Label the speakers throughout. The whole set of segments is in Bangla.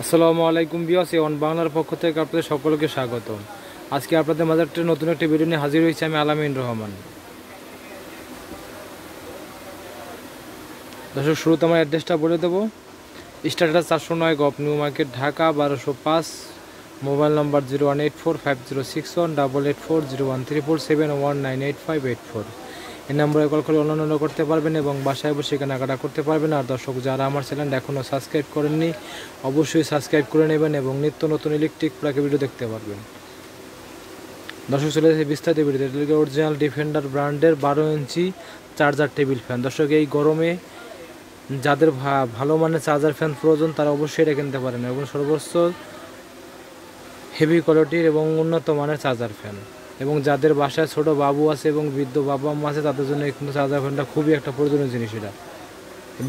Speaker 1: আসসালামু আলাইকুম ভিউয়ার্স, অন বাংলার পক্ষ থেকে আপনাদের সকলকে স্বাগত। আজকে আপনাদের মাঝে একটা নতুন একটি ভিডিও নিয়ে হাজির হয়েছি আমি আলামিন রহমান। দর্শক, শুরুতে আমার অ্যাড্রেসটা বলে দেবো। স্টার্টাস 409 গপ, new market, Dhaka 1205। Mobile number 0184508401347198584। এই নম্বরে কল করে অনলাইনে করতে পারবেন এবং বাসায় বসে কেনাকাটা করতে পারবেন। আর দর্শক, যারা আমার চ্যানেলটা এখনও সাবস্ক্রাইব করেননি অবশ্যই সাবস্ক্রাইব করে নেবেন এবং নিত্য নতুন ইলেকট্রিক প্রোডাক্ট ভিডিও দেখতে পারবেন। দর্শক, চলে এসেছে বিস্তারিত ভিডিও। অরিজিনাল ডিফেন্ডার ব্র্যান্ডের 12 ইঞ্চি চার্জার টেবিল ফ্যান। দর্শক, এই গরমে যাদের ভালো মানের চার্জার ফ্যান প্রয়োজন তারা অবশ্যই এটা কিনতে পারেন এবং সর্বোচ্চ হেভি কোয়ালিটির এবং উন্নত মানের চার্জার ফ্যান। এবং যাদের বাসায় ছোট বাবু আছে এবং বৃদ্ধ বাবা মা আছে তাদের জন্য কিন্তু চার্জার ফ্যানটা খুবই একটা প্রয়োজনীয় জিনিস। এটা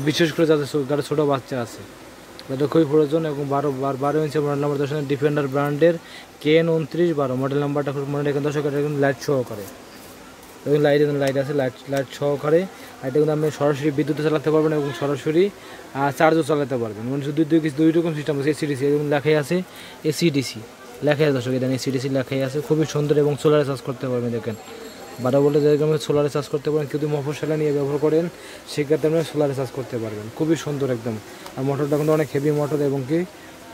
Speaker 1: বিশেষ করে যাদের ছোটো বাচ্চা আছে তাদের খুবই প্রয়োজন। এবং 12 ইঞ্চি মডেল নাম্বার ডিফেন্ডার ব্র্যান্ডের KN2912 মডেল নাম্বারটা খুব মনে রেখে দর্শক, এটা কিন্তু লাইট সহকারে এবং লাইট আছে, লাইট সহকারে। এটা কিন্তু আপনি সরাসরি বিদ্যুতে চালাতে পারবেন এবং সরাসরি চার্জও চালাতে পারবেন। মানে দুই রকম সিস্টেম আছে। এসিডিসি এবং লেখাই আছে এসিডিসি লেখাই আছে। দর্শক, এটা এসিডিসি লেখাই আছে, খুবই সুন্দর এবং সোলারে চার্জ করতে পারবেন। দেখেন 12 ভোল্টে যেরকম সোলারে চার্জ করতে পারেন, কিন্তু মফস্বলে নিয়ে ব্যবহার করেন সেক্ষেত্রে আপনি সোলারে চার্জ করতে পারবেন। খুবই সুন্দর একদম। আর মোটরটা কিন্তু অনেক হেভি মোটর এবং কি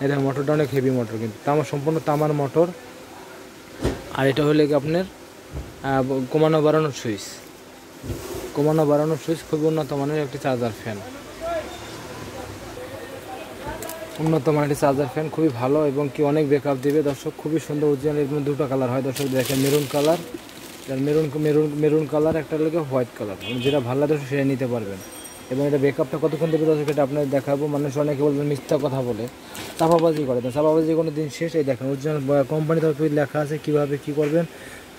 Speaker 1: এটা মোটরটা অনেক হেভি মোটর, কিন্তু সম্পূর্ণ তামার মোটর। আর এটা হলে কি আপনার কমানো বাড়ানোর সুইচ, খুবই উন্নত মানের একটি চার্জার ফ্যান। খুবই ভালো এবং কি অনেক ব্যাকআপ দিবে। দর্শক, খুবই সুন্দর অরিজিনাল। এর মধ্যে দুটো কালার হয় দর্শক, দেখেন মেরুন কালার একটা লাগে হোয়াইট কালার। যেটা ভালো লাগে সেটা নিতে পারবেন। এবং এটা ব্যাকআপটা কতক্ষণ দেবে দর্শক এটা আপনাদের দেখাবো। মানুষ অনেকে বলবেন মিথ্যা কথা বলে, চাপাবাজি করে। চাপাবাজি কোনো দিন শেষ। এই দেখেন অরিজিনাল কোম্পানির তরফ থেকে লেখা আছে কীভাবে কী করবেন,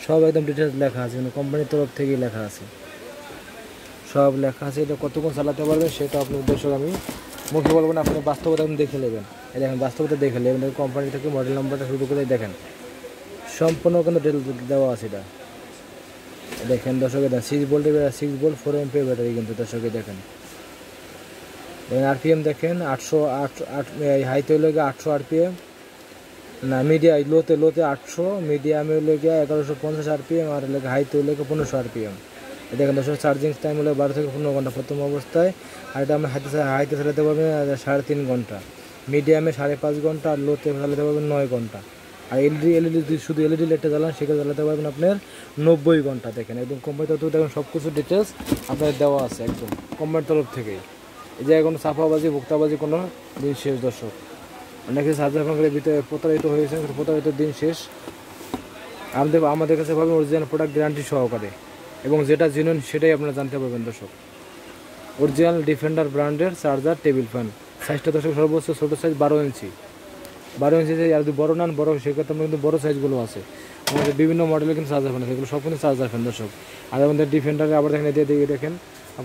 Speaker 1: সব একদম ডিটেলস লেখা আছে, কিন্তু কোম্পানির তরফ থেকেই লেখা আছে, সব লেখা আছে। এটা কতক্ষণ চালাতে পারবেন সেটা আপনার দর্শক আমি মুখে বলবো না, আপনি বাস্তবতা দেখে নেবেন। এই দেখেন বাস্তবতা দেখে নেবেন। কোম্পানি থেকে মডেল নাম্বারটা শুরু করে দেখেন সম্পূর্ণ কিন্তু ডিটেল দেওয়া আছে। এটা দেখেন দর্শক, এটা 6 ভোল্ট 4 এমপিএর ব্যাটারি কিন্তু দর্শক। দেখেন আরপিএম দেখেন 808, হাইতে হলে 800 আরপিএম, না লোতে 800, মিডিয়ামে হলে 1150 আরপিএম, আর হাইতে হলে 1500 আরপিএম। দেখেন দর্শক, চার্জিং টাইম হলো 12 থেকে 15 ঘন্টা প্রথম অবস্থায়। আর এটা আমরা হাইতে চালাতে পারবেন 3.5 ঘন্টা, মিডিয়ামে 5.5 ঘন্টা, আর লোতে চালাতে পারবেন 9 ঘন্টা। আর শুধু এলইডি লাইটটা চালান সেখানে চালাতে পারবেন আপনার 90 ঘন্টা। দেখেন একদম কোম্পানির তরফ থেকে দেখেন সব কিছু ডিটেলস আপনার দেওয়া আছে একদম কোম্পানির তরফ থেকেই। এই যে কোনো চাপাবাজি ভোক্তাবাজি কোনো দিন শেষ দর্শক। অনেকে চার্জার ফ্যানের ভিতরে প্রতারিত হয়েছে, প্রতারিত দিন শেষ। আমাদের কাছে পাবেন অরিজিনাল প্রোডাক্ট গ্যারান্টি সহকারে এবং যেটা জেনুইন সেটাই আপনারা জানতে পারবেন দর্শক। অরিজিনাল ডিফেন্ডার ব্র্যান্ডের চার্জার টেবিল ফ্যান। সাইজটা দর্শক সর্বোচ্চ ছোটো সাইজ 12 ইঞ্চি। আর যদি বড়ো নেন বড়ো, সেক্ষেত্রে আমরা কিন্তু বড়ো সাইজগুলো আছে আমাদের বিভিন্ন মডেলের কিন্তু চার্জার ফ্যান আছে, এগুলো সব কিন্তু চার্জার ফ্যান দর্শক। আর আমাদের ডিফেন্ডারে আবার দেখেন এদিকে দেখেন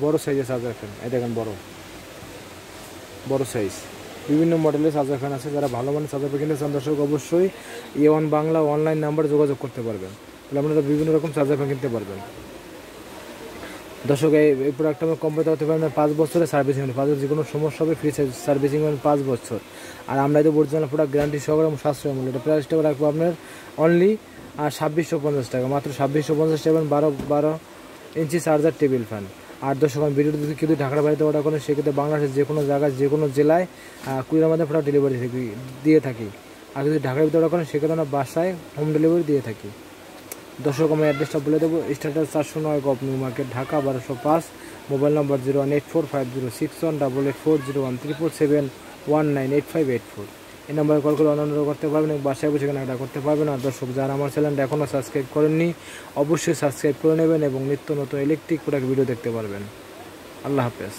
Speaker 1: বড়ো সাইজের চার্জার ফ্যান। এই দেখেন বড় সাইজ বিভিন্ন মডেলের চার্জার ফ্যান আছে। যারা ভালো মানের চার্জার ফ্যান কিনতে চান দর্শক অবশ্যই A1 বাংলা অনলাইন নাম্বারে যোগাযোগ করতে পারবেন, তাহলে আপনারা বিভিন্ন রকম চার্জার ফ্যান কিনতে পারবেন। দর্শক, এই প্রোডাক্টটা আমরা কোম্পানি হতে পারেন 5 বছরের সার্ভিসিং, 5 যে কোনো সমস্যা হবে ফ্রি সার্ভিসিং 5 বছর। আর আমরা এই অরিজিনাল প্রোডাক্ট গ্যারান্টি সহকারে এবং সাশ্রয় মূল্য। এটা প্রাইসটা রাখবো আপনার অনলি 2650 টাকা, মাত্র 2650 টাকা। 12 ইঞ্চি চার্জার টেবিল ফ্যান। আর দর্শক, আমি ভিডিওটা যদি কেউ ঢাকার বাড়িতে অর্ডার করেন সেক্ষেত্রে বাংলাদেশের যে কোনো জায়গায় যে কোনো জেলায় কুরিয়ার মাধ্যমে প্রোডাক্ট ডেলিভারি দিয়ে থাকি। আর যদি ঢাকার ভিতরে অর্ডার করেন সেক্ষেত্রে আমরা বাসায় হোম ডেলিভারি দিয়ে থাকি। দর্শক, আমি অ্যাড্রেসটা বলে দেবো। স্টার্টাস 409 গপ, new market, Dhaka 1205। Mobile number 0184506813347198584। এই নাম্বারে কল করে অনলাইন করতে পারবেন এবং বাসায় বসে কেনাকাটা করতে পারবেন। আর দর্শক, যারা আমার চ্যানেলটা এখনও সাবস্ক্রাইব করেননি অবশ্যই সাবস্ক্রাইব করে নেবেন এবং নিত্য নতুন ইলেকট্রিক প্রোডাক্ট ভিডিও দেখতে পারবেন। আল্লাহ হাফেজ।